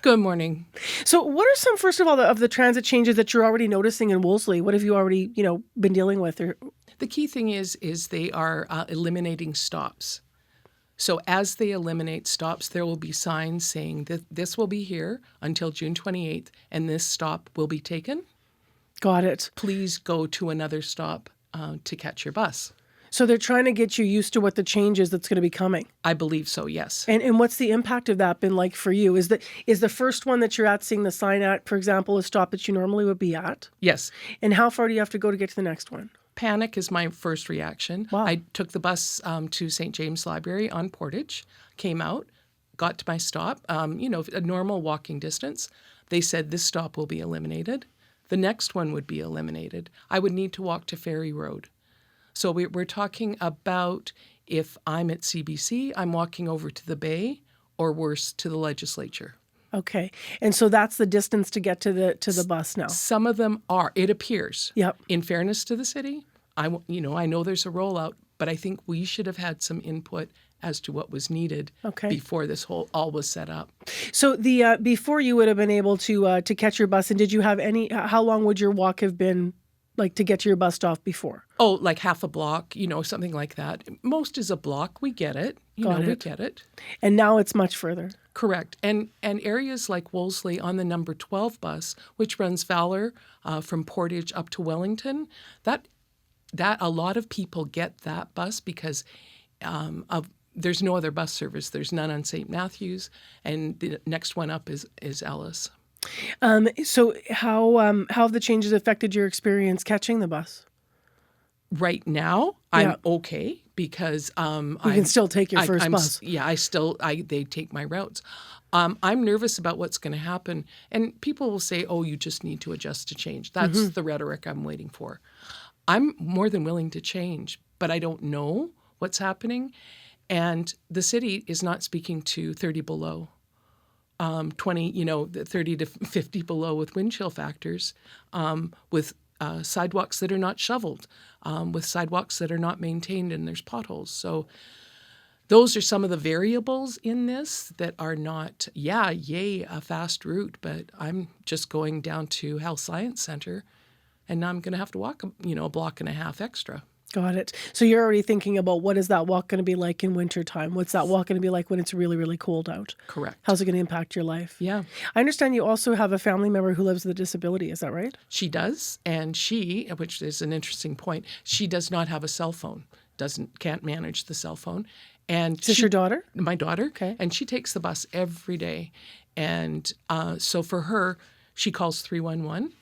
Good morning. So what are some, first of all, of the transit changes that you're already noticing in Wolseley? What have you already, been dealing with? The key thing is they are eliminating stops. So as they eliminate stops, there will be signs saying that this will be here until June 28th, and this stop will be taken. Got it. Please go to another stop to catch your bus. So they're trying to get you used to what the change is that's going to be coming. I believe so, yes. And what's the impact of that been like for you? Is the first one that you're at, seeing the sign at, for example, a stop that you normally would be at? Yes. And how far do you have to go to get to the next one? Panic is my first reaction. Wow. I took the bus to St. James Library on Portage, came out, got to my stop, a normal walking distance. They said this stop will be eliminated. The next one would be eliminated. I would need to walk to Ferry Road. So we're talking about, if I'm at CBC, I'm walking over to the Bay, or worse, to the legislature. Okay. And so that's the distance to get to the bus now. Some of them are, it appears. Yep. In fairness to the city, I know there's a rollout, but I think we should have had some input as to what was needed before this all was set up. So the before you would have been able to catch your bus, and did you have how long would your walk have been, like, to get to your bus stop before? Oh, like half a block, something like that. Most is a block. We get it. We get it. And now it's much further. Correct. And areas like Wolseley on the number 12 bus, which runs Valor from Portage up to Wellington, that a lot of people get that bus because there's no other bus service. There's none on St. Matthews, and the next one up is Ellis. So how have the changes affected your experience catching the bus? Right now, I'm okay because you can still take your first bus. Yeah, they take my routes. I'm nervous about what's going to happen, and people will say, "Oh, you just need to adjust to change." That's the rhetoric I'm waiting for. I'm more than willing to change, but I don't know what's happening, and the city is not speaking to 30 below. 20, 30 to 50 below with wind chill factors, with sidewalks that are not shoveled, with sidewalks that are not maintained, and there's potholes. So those are some of the variables in this that are not, a fast route, but I'm just going down to Health Science Center, and now I'm going to have to walk, a block and a half extra. Got it. So you're already thinking about, what is that walk going to be like in wintertime? What's that walk going to be like when it's really, really cold out? Correct. How's it going to impact your life? Yeah. I understand you also have a family member who lives with a disability. Is that right? She does. And she, which is an interesting point, she does not have a cell phone, can't manage the cell phone. And is this your daughter? My daughter. Okay. And she takes the bus every day. And so for her, she calls 311.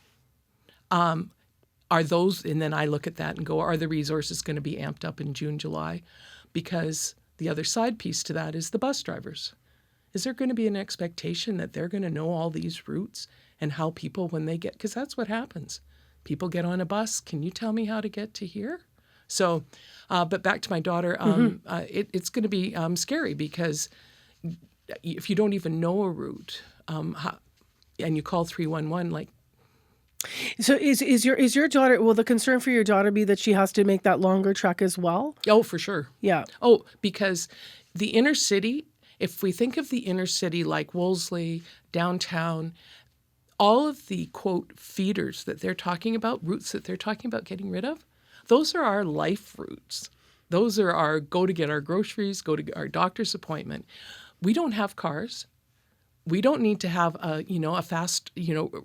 And then I look at that and go, are the resources going to be amped up in June, July? Because the other side piece to that is the bus drivers. Is there going to be an expectation that they're going to know all these routes and how people, when they get, because that's what happens. People get on a bus. Can you tell me how to get to here? So, but back to my daughter, it's going to be scary, because if you don't even know a route, and you call 311, like, so is your daughter, will the concern for your daughter be that she has to make that longer trek as well? Oh, for sure. Yeah. Oh, because the inner city, if we think of the inner city like Wolseley, downtown, all of the, quote, feeders that they're talking about, routes that they're talking about getting rid of, those are our life routes. Those are our go to get our groceries, go to our doctor's appointment. We don't have cars. We don't need to have a fast,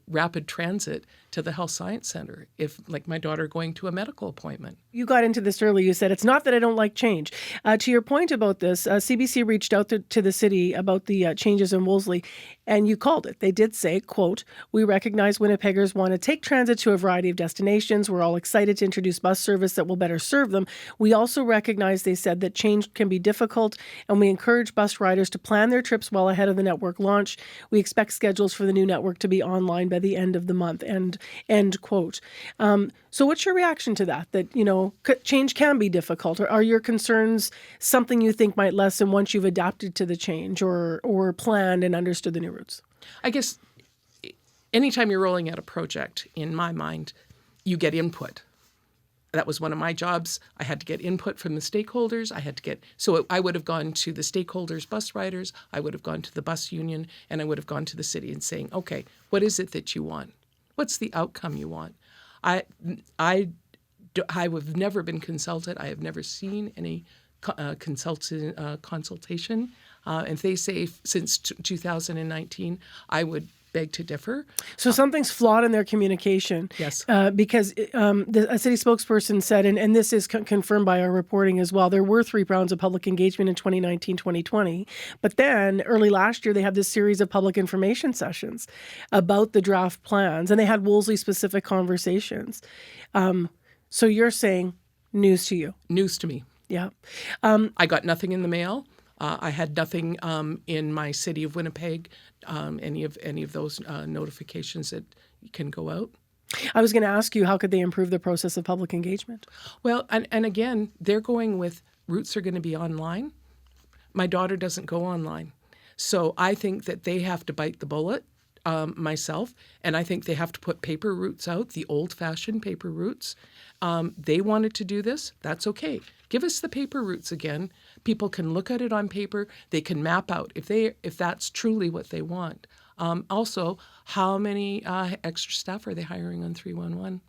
rapid transit to the Health Science Center if, like, my daughter going to a medical appointment. You got into this earlier. You said, it's not that I don't like change. To your point about this, CBC reached out to the city about the changes in Wolseley, and you called it. They did say, quote, "We recognize Winnipeggers want to take transit to a variety of destinations. We're all excited to introduce bus service that will better serve them. We also recognize," they said, "that change can be difficult, and we encourage bus riders to plan their trips well ahead of the network launch. We expect schedules for the new network to be online by the end of the month," end quote. So what's your reaction to that? That, change can be difficult, or are your concerns something you think might lessen once you've adapted to the change or planned and understood the new routes? I guess anytime you're rolling out a project, in my mind, you get input. That was one of my jobs. I had to get input from the stakeholders. I would have gone to the stakeholders, bus riders. I would have gone to the bus union, and I would have gone to the city and saying, okay, what is it that you want? What's the outcome you want? I have never been consulted. I have never seen any consultation. And if they say since 2019, I would beg to differ. So something's flawed in their communication. Yes. Because a city spokesperson said, and this is confirmed by our reporting as well, there were 3 rounds of public engagement in 2019, 2020. But then early last year, they had this series of public information sessions about the draft plans, and they had Wolseley-specific conversations. So you're saying news to you? News to me. Yeah. I got nothing in the mail. I had nothing in my city of Winnipeg, any of those notifications that can go out. I was going to ask you, how could they improve the process of public engagement? Well, and again, they're going with routes are going to be online. My daughter doesn't go online. So I think that they have to bite the bullet, myself, and I think they have to put paper routes out, the old-fashioned paper routes. They wanted to do this. That's okay. Give us the paper routes again. People can look at it on paper. They can map out if that's truly what they want. Also, how many extra staff are they hiring on 311?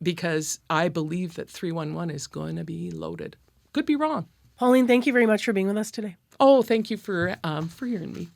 Because I believe that 311 is going to be loaded. Could be wrong. Pauline, thank you very much for being with us today. Oh, thank you for hearing me.